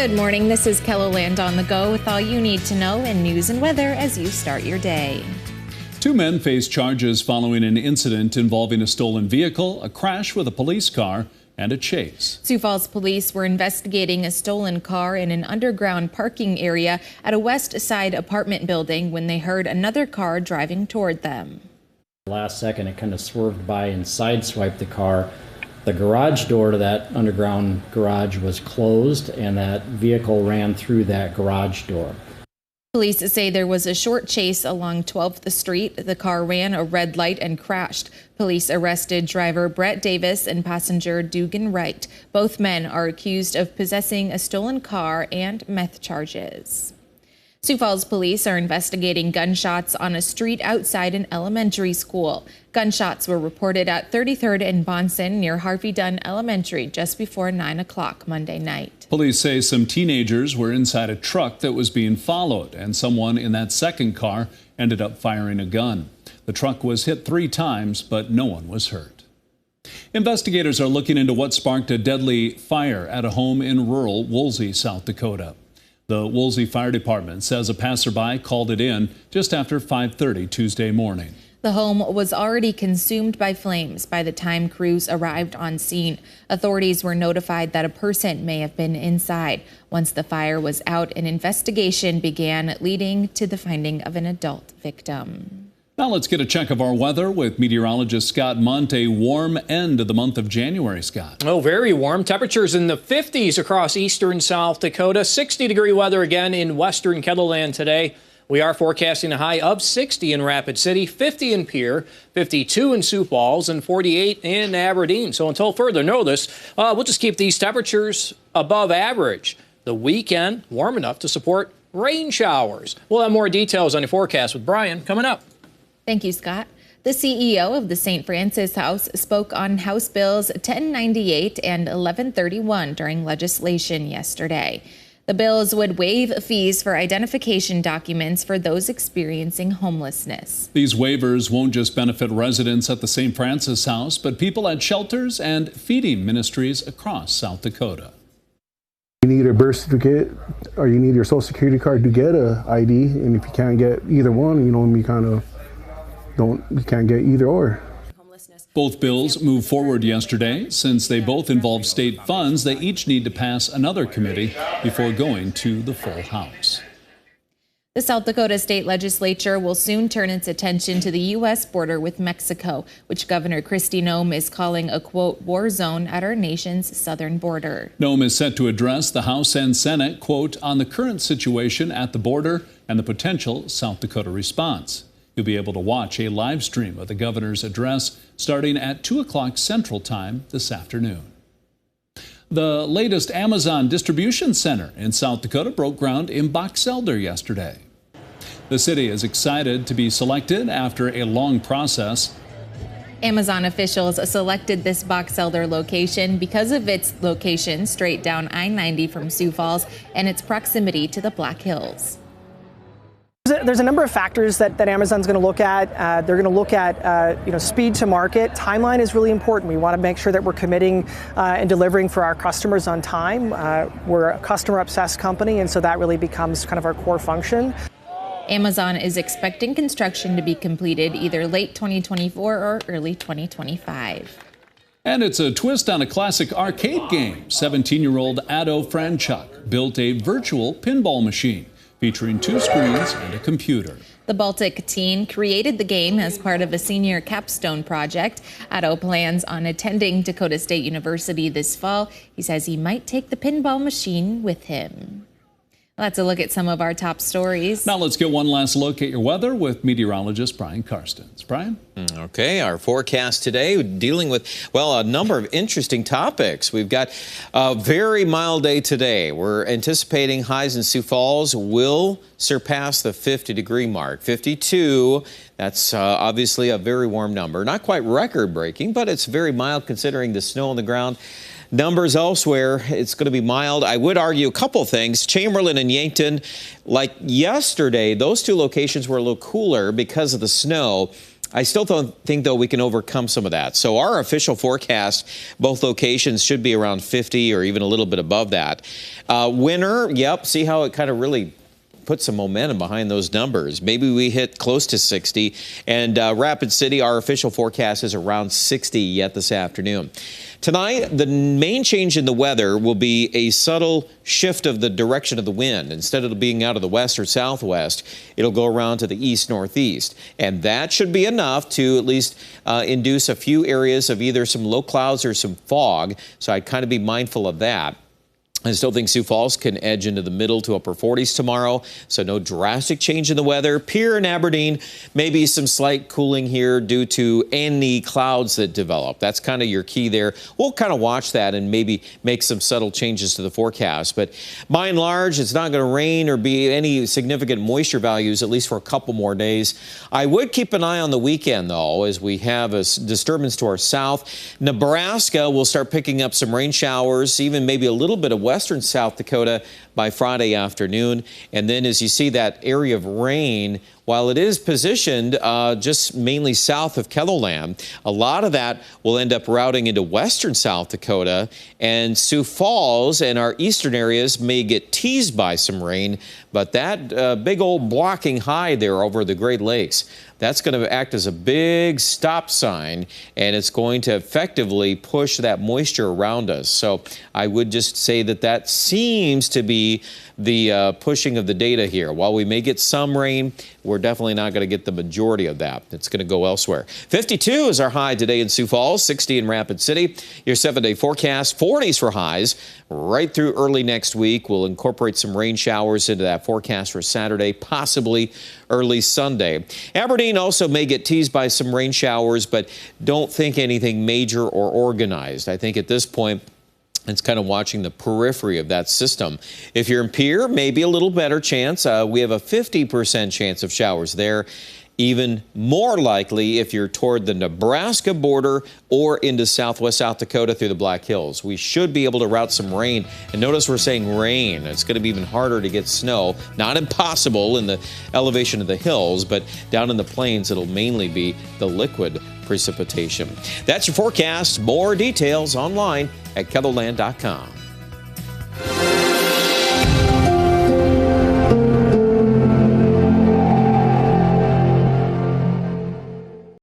Good morning. This is Keloland on the go with all you need to know in news and weather as you start your day. Two men face charges following an incident involving a stolen vehicle, a crash with a police car, and a chase. Sioux Falls police were investigating a stolen car in an underground parking area at a West Side apartment building when they heard another car driving toward them. Last second, it kind of swerved by and sideswiped the car. The garage door to that underground garage was closed, and that vehicle ran through that garage door. Police say there was a short chase along 12th Street. The car ran a red light and crashed. Police arrested driver Brett Davis and passenger Dugan Wright. Both men are accused of possessing a stolen car and meth charges. Sioux Falls police are investigating gunshots on a street outside an elementary school. Gunshots were reported at 33rd and Bonson near Harvey Dunn Elementary just before 9 o'clock Monday night. Police say some teenagers were inside a truck that was being followed, and someone in that second car ended up firing a gun. The truck was hit 3 times, but no one was hurt. Investigators are looking into what sparked a deadly fire at a home in rural Woolsey, South Dakota. The Woolsey Fire Department says a passerby called it in just after 5:30 Tuesday morning. The home was already consumed by flames by the time crews arrived on scene. Authorities were notified that a person may have been inside. Once the fire was out, an investigation began, leading to the finding of an adult victim. Now let's get a check of our weather with meteorologist Scott Munt. A warm end of the month of January, Scott. Oh, very warm. Temperatures in the 50s across eastern South Dakota. 60-degree weather again in western Kettleland today. We are forecasting a high of 60 in Rapid City, 50 in Pierre, 52 in Sioux Falls, and 48 in Aberdeen. So until further notice, we'll just keep these temperatures above average. The weekend, warm enough to support rain showers. We'll have more details on the forecast with Brian coming up. Thank you, Scott. The CEO of the St. Francis House spoke on House Bills 1098 and 1131 during legislation yesterday. The bills would waive fees for identification documents for those experiencing homelessness. These waivers won't just benefit residents at the St. Francis House, but people at shelters and feeding ministries across South Dakota. You need a birth certificate or you need your social security card to get a ID, and if you can't get either one, you can't get either or. Both bills moved forward yesterday. Since they both involve state funds, they each need to pass another committee before going to the full House. The South Dakota State Legislature will soon turn its attention to the U.S. border with Mexico, which Governor Kristi Noem is calling a, quote, war zone at our nation's southern border. Noem is set to address the House and Senate, quote, on the current situation at the border and the potential South Dakota response. You'll be able to watch a live stream of the governor's address starting at 2 o'clock Central Time this afternoon. The latest Amazon distribution center in South Dakota broke ground in Box Elder yesterday. The city is excited to be selected after a long process. Amazon officials selected this Box Elder location because of its location straight down I-90 from Sioux Falls and its proximity to the Black Hills. There's a number of factors that Amazon's going to look at. They're going to look at speed to market. Timeline is really important. We want to make sure that we're committing and delivering for our customers on time. We're a customer-obsessed company, and so that really becomes kind of our core function. Amazon is expecting construction to be completed either late 2024 or early 2025. And it's a twist on a classic arcade game. 17-year-old Ado Franchuk built a virtual pinball machine featuring 2 screens and a computer. The Baltic teen created the game as part of a senior capstone project. Ado plans on attending Dakota State University this fall. He says he might take the pinball machine with him. Let's look at some of our top stories. Now let's get one last look at your weather with meteorologist Brian Karstens. Brian? Okay, our forecast today dealing with, well, a number of interesting topics. We've got a very mild day today. We're anticipating highs in Sioux Falls will surpass the 50-degree mark. 52, that's obviously a very warm number. Not quite record-breaking, but it's very mild considering the snow on the ground. Numbers elsewhere, it's going to be mild. I would argue a couple things. Chamberlain and Yankton, like yesterday, those 2 locations were a little cooler because of the snow. I still think, though, we can overcome some of that. So our official forecast, both locations should be around 50 or even a little bit above that. Winter, yep, see how it kind of really put some momentum behind those numbers. Maybe we hit close to 60. And Rapid City, our official forecast is around 60 yet this afternoon. Tonight, the main change in the weather will be a subtle shift of the direction of the wind. Instead of it being out of the west or southwest, it'll go around to the east-northeast. And that should be enough to at least induce a few areas of either some low clouds or some fog. So I'd kind of be mindful of that. I still think Sioux Falls can edge into the middle to upper 40s tomorrow, so no drastic change in the weather. Pierre and Aberdeen, maybe some slight cooling here due to any clouds that develop. That's kind of your key there. We'll kind of watch that and maybe make some subtle changes to the forecast. But by and large, it's not going to rain or be any significant moisture values, at least for a couple more days. I would keep an eye on the weekend, though, as we have a disturbance to our south. Nebraska will start picking up some rain showers, even maybe a little bit of western South Dakota by Friday afternoon. And then as you see that area of rain, while it is positioned just mainly south of Kettleland, a lot of that will end up routing into western South Dakota, and Sioux Falls and our eastern areas may get teased by some rain, but that big old blocking high there over the Great Lakes, that's going to act as a big stop sign, and it's going to effectively push that moisture around us. So I would just say that that seems to be the pushing of the data here. While we may get some rain, we're definitely not going to get the majority of that. It's going to go elsewhere. 52 is our high today in Sioux Falls, 60 in Rapid City. Your 7-day forecast, 40s for highs right through early next week. We'll incorporate some rain showers into that forecast for Saturday, possibly early Sunday. Aberdeen also may get teased by some rain showers, but don't think anything major or organized. I think at this point, it's kind of watching the periphery of that system. If you're in Pierre, maybe a little better chance. We have a 50% chance of showers there. Even more likely if you're toward the Nebraska border or into southwest South Dakota through the Black Hills. We should be able to route some rain. And notice we're saying rain. It's going to be even harder to get snow. Not impossible in the elevation of the hills, but down in the plains, it'll mainly be the liquid precipitation. That's your forecast. More details online at KETTLELAND.com.